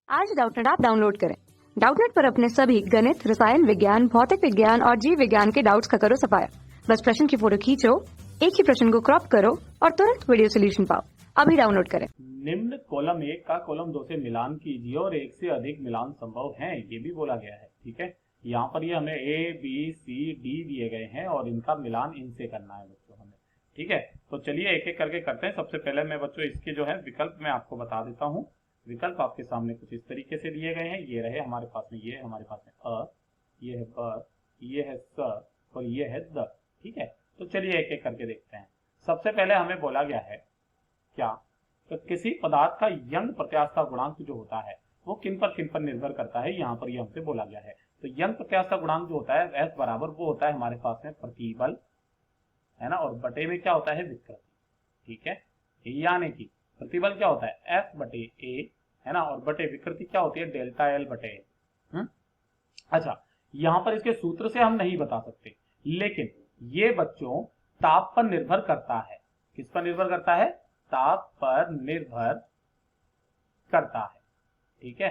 आज Doubtnut app download करें। Doubtnut पर अपने सभी गणित, रसायन विज्ञान, भौतिक विज्ञान और जीव विज्ञान के डाउट्स का करो सफाया। बस प्रश्न की फोटो खींचो, एक ही प्रश्न को क्रॉप करो और तुरंत वीडियो सोल्यूशन पाओ। अभी डाउनलोड करें। निम्न कॉलम 1 का कॉलम 2 से मिलान कीजिए और एक से अधिक मिलान संभव हैं, ये भी बोला गया है। ठीक है, यहाँ पर ये हमें ए बी सी डी दिए गए हैं और इनका मिलान इनसे करना है बच्चों हमें। ठीक है, तो चलिए एक एक करके करते हैं। सबसे पहले मैं बच्चों इसके जो है विकल्प मैं आपको बता देता हूँ। विकल्प आपके सामने कुछ इस तरीके से दिए गए हैं। ये रहे हमारे पास में, ये हमारे पास में अ, ये है ब, ये है स और ये है द। ठीक है, तो चलिए एक एक करके देखते हैं। सबसे पहले हमें बोला गया है क्या, तो किसी पदार्थ का यंग प्रत्यास्था गुणांक जो होता है वो किन पर निर्भर करता है। यहाँ पर ये हमसे बोला गया है। तो यंग प्रत्यास्था गुणांक जो होता है एस बराबर वो होता है हमारे पास में प्रतिबल, है ना, और बटे में क्या होता है विकृति। ठीक है, यानी कि प्रतिबल क्या होता है एफ बटे ए, है ना, और बटे विकृति क्या होती है डेल्टा एल बटे ए। अच्छा, यहां पर इसके सूत्र से हम नहीं बता सकते, लेकिन ये बच्चों ताप पर निर्भर करता है। किस पर निर्भर करता है? ताप पर निर्भर करता है। ठीक है,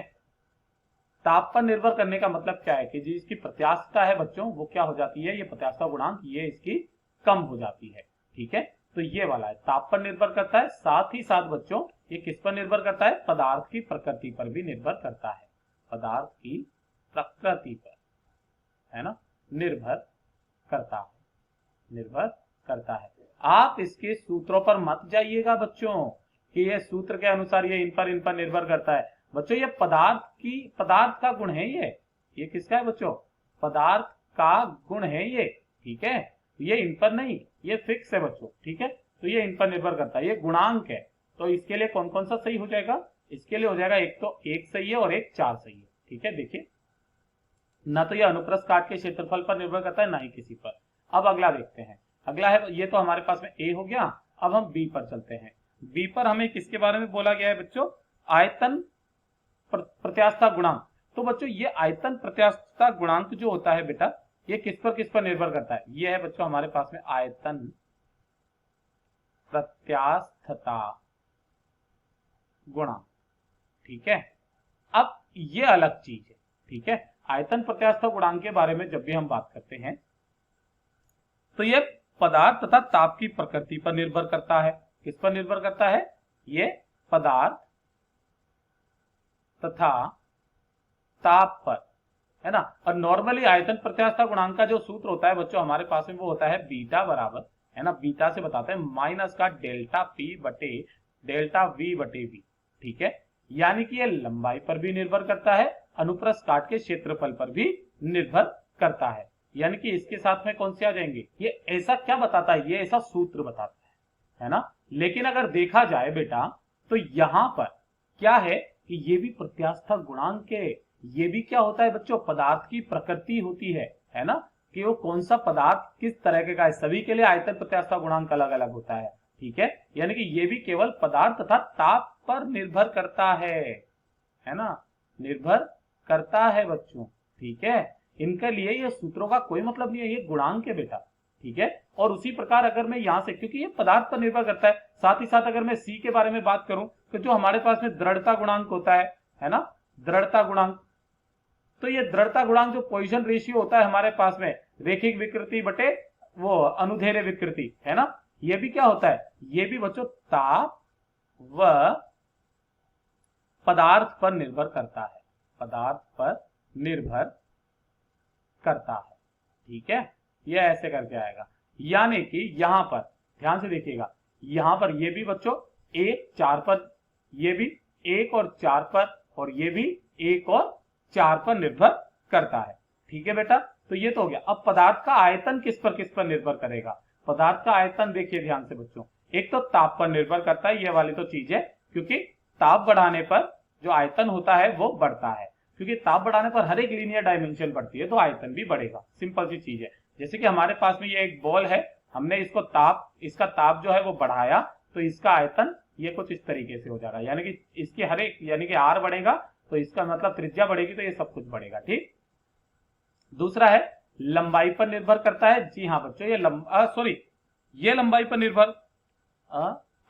ताप पर निर्भर करने का मतलब क्या है कि जी इसकी प्रत्यास्थता है बच्चों वो क्या हो जाती है, ये प्रत्यास्थता गुणांक ये इसकी कम हो जाती है। ठीक है, तो ये वाला है ताप पर निर्भर करता है। साथ ही साथ बच्चों ये किस पर निर्भर करता है? पदार्थ की प्रकृति पर भी निर्भर करता है। पदार्थ की प्रकृति पर, है ना, निर्भर करता है, निर्भर करता है। आप इसके सूत्रों पर मत जाइएगा बच्चों कि ये सूत्र के अनुसार ये इन पर निर्भर करता है। बच्चों ये पदार्थ का गुण है। ये किसका है बच्चों? पदार्थ का गुण है ये। ठीक है, ये इन पर नहीं, ये फिक्स है बच्चों। ठीक है, तो ये इन पर निर्भर करता है, ये गुणांक है। तो इसके लिए कौन कौन सा सही हो जाएगा? इसके लिए हो जाएगा एक तो 1 सही है और एक 4 सही है। ठीक है, देखिए ना तो ये अनुप्रस्थ काट के क्षेत्रफल पर निर्भर करता है ना ही किसी पर। अब अगला देखते हैं। अगला है, ये तो हमारे पास में ए हो गया। अब हम बी पर चलते हैं। बी पर हमें किसके बारे में बोला गया है बच्चों? आयतन प्रत्यास्था गुणांक। तो बच्चों ये आयतन प्रत्यास्था गुणांक जो होता है बेटा ये किस पर निर्भर करता है? ये है बच्चों हमारे पास में आयतन प्रत्यास्थता गुणांक। ठीक है, अब ये अलग चीज है। ठीक है, आयतन प्रत्यास्था गुणांक के बारे में जब भी हम बात करते हैं तो ये पदार्थ तथा ताप की प्रकृति पर निर्भर करता है। किस पर निर्भर करता है? ये पदार्थ तथा ताप पर, है ना। और नॉर्मली आयतन प्रत्यास्था गुणांक का जो सूत्र होता है बच्चों हमारे पास में वो होता है बीटा बराबर, है ना, बीटा से बताते हैं माइनस का डेल्टा पी बटे डेल्टा वी बटे वी। ठीक है, यानी कि ये लंबाई पर भी निर्भर करता है, अनुप्रस्थ काट के क्षेत्रफल पर भी निर्भर करता है। यानी कि इसके साथ में कौन से आ जाएंगे? ये ऐसा क्या बताता है? ये ऐसा सूत्र बताता है ना। लेकिन अगर देखा जाए बेटा तो यहां पर क्या है कि ये भी प्रत्यास्था गुणांक है। ये भी क्या होता है बच्चों? पदार्थ की प्रकृति होती है ना, कि वो कौन सा पदार्थ किस तरह का है। सभी के लिए आयतन प्रत्यास्था गुणांक अलग अलग होता है। ठीक है, यानी कि ये भी केवल पदार्थ तथा ताप पर निर्भर करता है ना, निर्भर करता है बच्चों। ठीक है, इनके लिए ये सूत्रों का कोई मतलब नहीं है, ये गुणांक है बेटा। ठीक है, और उसी प्रकार अगर मैं यहां से, क्योंकि ये पदार्थ पर निर्भर करता है, साथ ही साथ अगर मैं सी के बारे में बात करूं तो जो हमारे पास में दृढ़ता गुणांक होता है ना, दृढ़ता गुणांक। तो ये दृढ़ता गुणांक जो पोजीशन रेशियो होता है हमारे पास में रेखिक विकृति बटे वो अनुधेर्य विकृति, है ना, ये भी क्या होता है? ये भी बच्चों ताप व पदार्थ पर निर्भर करता है, पदार्थ पर निर्भर करता है। ठीक है, ये ऐसे करके आएगा। यानी कि यहां पर ध्यान से देखिएगा, यहां पर ये भी बच्चों 1 4 पर, ये भी 1 और 4 पर, और ये भी 1 और 4 पर निर्भर करता है। ठीक है बेटा, तो ये तो हो गया। अब पदार्थ का आयतन किस पर निर्भर करेगा? पदार्थ का आयतन देखिए ध्यान से बच्चों, एक तो ताप पर निर्भर करता है, ये वाली तो चीज है, क्योंकि ताप बढ़ाने पर जो आयतन होता है वो बढ़ता है, क्योंकि ताप बढ़ाने पर हर एक लीनियर डायमेंशन बढ़ती है तो आयतन भी बढ़ेगा। सिंपल सी चीज है। जैसे कि हमारे पास में ये एक बॉल है, हमने इसका ताप जो है वो बढ़ाया तो इसका आयतन ये कुछ इस तरीके से हो जाएगा, यानी कि इसकी हर एक, यानी कि आर बढ़ेगा तो इसका मतलब त्रिज्या बढ़ेगी तो ये सब कुछ बढ़ेगा। ठीक, दूसरा है लंबाई पर निर्भर करता है। जी हाँ बच्चों, ये लंबाई पर निर्भर,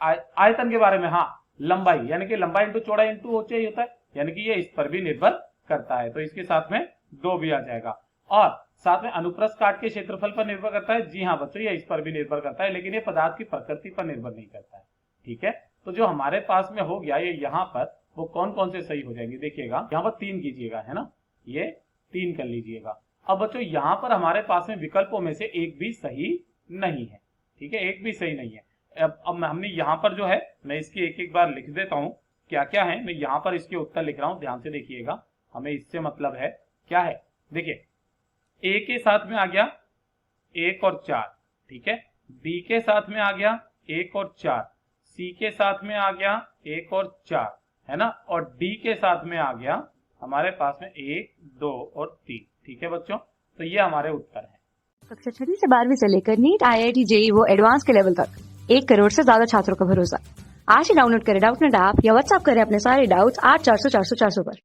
आयतन के बारे में, हाँ लंबाई, यानी कि लंबाई इंटू चौड़ाई इंटू ऊंचाई होता है। यानी कि ये इस पर भी निर्भर करता है, तो इसके साथ में 2 भी आ जाएगा। और साथ में अनुप्रस्थ काट के क्षेत्रफल पर निर्भर करता है, जी हाँ बच्चों, ये इस पर भी निर्भर करता है, लेकिन ये पदार्थ की प्रकृति पर निर्भर नहीं करता है। ठीक है, तो जो हमारे पास में हो गया ये यहाँ पर, वो कौन कौन से सही हो जाएंगे देखिएगा। यहाँ पर 3 कीजिएगा, है ना, ये 3 कर लीजिएगा। अब बच्चों यहाँ पर हमारे पास में विकल्पों में से एक भी सही नहीं है। ठीक है, एक भी सही नहीं है। अब हमने यहाँ पर जो है, मैं इसकी एक एक बार लिख देता हूँ क्या क्या है। मैं यहाँ पर इसके उत्तर लिख रहा हूँ, ध्यान से देखिएगा, हमें इससे मतलब है क्या है। देखिए, ए के साथ में आ गया 1 और 4, ठीक है, बी के साथ में आ गया 1 और 4, सी के साथ में आ गया 1 और 4, है ना, और डी के साथ में आ गया हमारे पास में 1, 2 और 3। ठीक है बच्चों, तो ये हमारे उत्तर हैं। कक्षा 6 से 12वीं से लेकर नीट, IIT, JEE वो एडवांस के लेवल तक 1 करोड़ से ज्यादा छात्रों का भरोसा। आज ही डाउनलोड करें डाउटनेट ऐप या व्हाट्सएप करें अपने सारे डाउट्स 8400 400 400 पर।